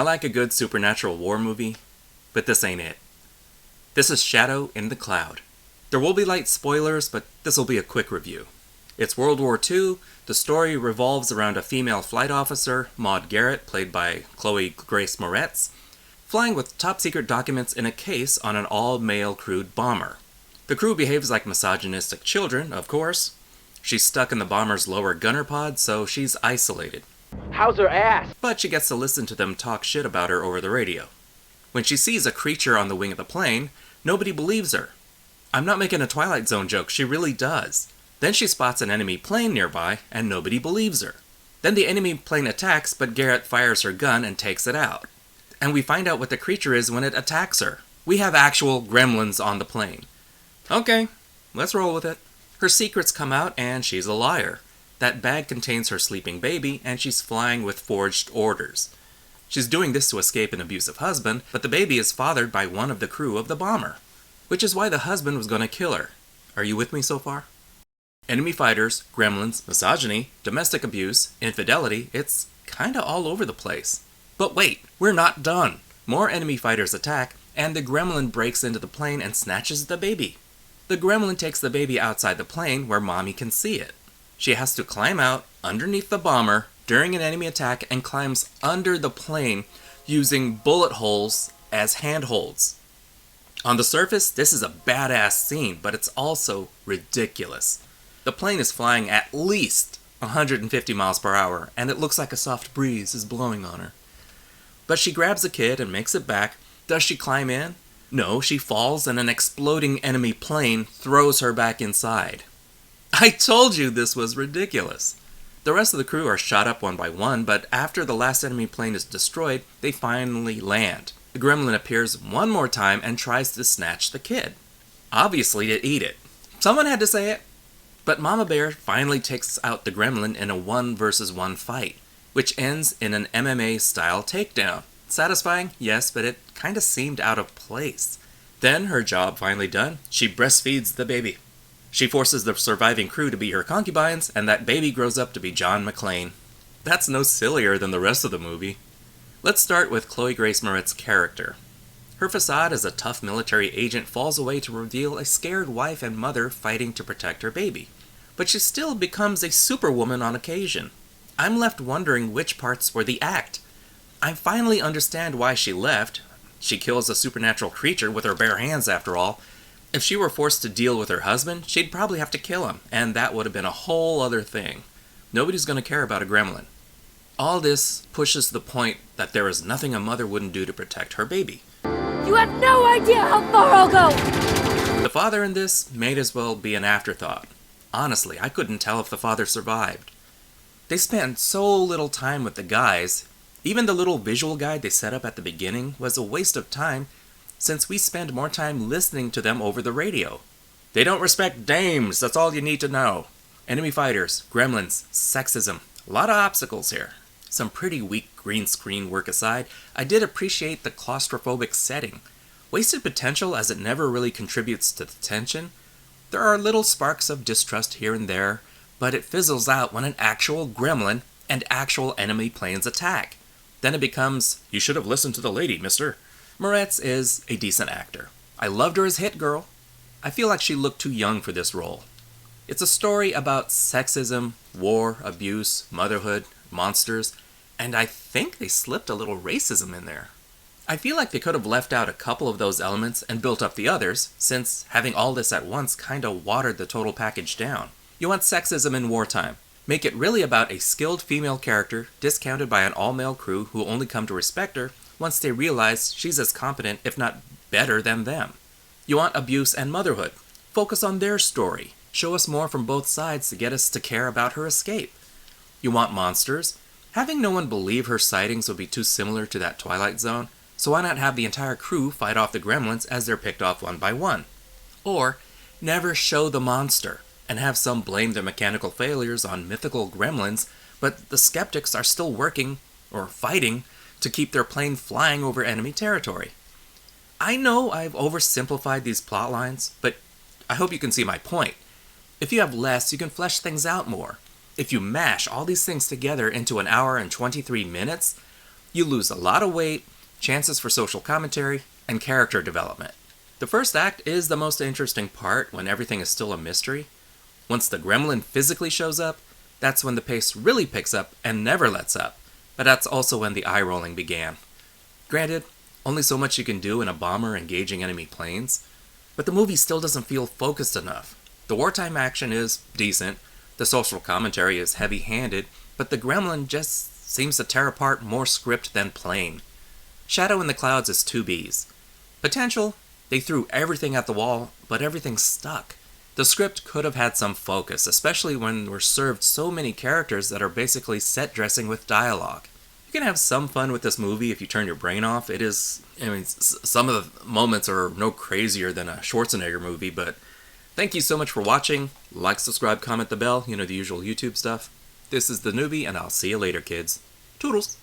like a good supernatural war movie, but this ain't it. This is Shadow in the Cloud. There will be light spoilers, but this will be a quick review. It's World War II. The story revolves around a female flight officer, Maud Garrett, played by Chloe Grace Moretz, flying with top-secret documents in a case on an all-male crewed bomber. The crew behaves like misogynistic children, of course. She's stuck in the bomber's lower gunner pod, so she's isolated. How's her ass? But she gets to listen to them talk shit about her over the radio. When she sees a creature on the wing of the plane, nobody believes her. I'm not making a Twilight Zone joke, she really does. Then she spots an enemy plane nearby, and nobody believes her. Then the enemy plane attacks, but Garrett fires her gun and takes it out. And we find out what the creature is when it attacks her. We have actual gremlins on the plane. Okay, let's roll with it. Her secrets come out, and she's a liar. That bag contains her sleeping baby, and she's flying with forged orders. She's doing this to escape an abusive husband, but the baby is fathered by one of the crew of the bomber. Which is why the husband was going to kill her. Are you with me so far? Enemy fighters, gremlins, misogyny, domestic abuse, infidelity, it's kinda all over the place. But wait, we're not done. More enemy fighters attack, and the gremlin breaks into the plane and snatches the baby. The gremlin takes the baby outside the plane where mommy can see it. She has to climb out underneath the bomber during an enemy attack and climbs under the plane using bullet holes as handholds. On the surface, this is a badass scene, but it's also ridiculous. The plane is flying at least 150 miles per hour, and it looks like a soft breeze is blowing on her. But she grabs a kid and makes it back. Does she climb in? No, she falls and an exploding enemy plane throws her back inside. I told you this was ridiculous. The rest of the crew are shot up one by one, but after the last enemy plane is destroyed, they finally land. The gremlin appears one more time and tries to snatch the kid. Obviously to eat it. Someone had to say it. But Mama Bear finally takes out the gremlin in a 1-versus-1 fight, which ends in an MMA-style takedown. Satisfying? Yes, but it kinda seemed out of place. Then, her job finally done, she breastfeeds the baby. She forces the surviving crew to be her concubines, and that baby grows up to be John McClane. That's no sillier than the rest of the movie. Let's start with Chloe Grace Moretz's character. Her facade as a tough military agent falls away to reveal a scared wife and mother fighting to protect her baby. But she still becomes a superwoman on occasion. I'm left wondering which parts were the act. I finally understand why she left. She kills a supernatural creature with her bare hands after all. If she were forced to deal with her husband, she'd probably have to kill him, and that would have been a whole other thing. Nobody's going to care about a gremlin. All this pushes the point that there is nothing a mother wouldn't do to protect her baby. You have no idea how far I'll go! The father in this may as well be an afterthought. Honestly, I couldn't tell if the father survived. They spent so little time with the guys. Even the little visual guide they set up at the beginning was a waste of time, since we spend more time listening to them over the radio. They don't respect dames, that's all you need to know. Enemy fighters, gremlins, sexism, a lot of obstacles here. Some pretty weak green screen work aside, I did appreciate the claustrophobic setting. Wasted potential as it never really contributes to the tension. There are little sparks of distrust here and there, but it fizzles out when an actual gremlin and actual enemy planes attack. Then it becomes, you should have listened to the lady, mister. Moretz is a decent actor. I loved her as Hit Girl. I feel like she looked too young for this role. It's a story about sexism, war, abuse, motherhood, monsters, and I think they slipped a little racism in there. I feel like they could have left out a couple of those elements and built up the others, since having all this at once kinda watered the total package down. You want sexism in wartime. Make it really about a skilled female character discounted by an all-male crew who only come to respect her once they realize she's as competent, if not better, than them. You want abuse and motherhood. Focus on their story. Show us more from both sides to get us to care about her escape. You want monsters. Having no one believe her sightings would be too similar to that Twilight Zone, so why not have the entire crew fight off the gremlins as they're picked off one by one? Or, never show the monster, and have some blame their mechanical failures on mythical gremlins, but the skeptics are still working, or fighting, to keep their plane flying over enemy territory. I know I've oversimplified these plot lines, but I hope you can see my point. If you have less, you can flesh things out more. If you mash all these things together into an hour and 23 minutes, You lose a lot of weight, chances for social commentary, and character development. The first act is the most interesting part when everything is still a mystery. Once the gremlin physically shows up, that's when the pace really picks up and never lets up. But that's also when the eye-rolling began. Granted, only so much you can do in a bomber engaging enemy planes, but the movie still doesn't feel focused enough. The wartime action is decent, the social commentary is heavy-handed, but the gremlin just seems to tear apart more script than plain. Shadow in the Clouds is two Bs. Potential, they threw everything at the wall, but everything stuck. The script could have had some focus, especially when we're served so many characters that are basically set dressing with dialogue. You can have some fun with this movie if you turn your brain off. Some of the moments are no crazier than a Schwarzenegger movie, but thank you so much for watching. Like, subscribe, comment the bell, the usual YouTube stuff. This is theNewBee, and I'll see you later, kids. Toodles!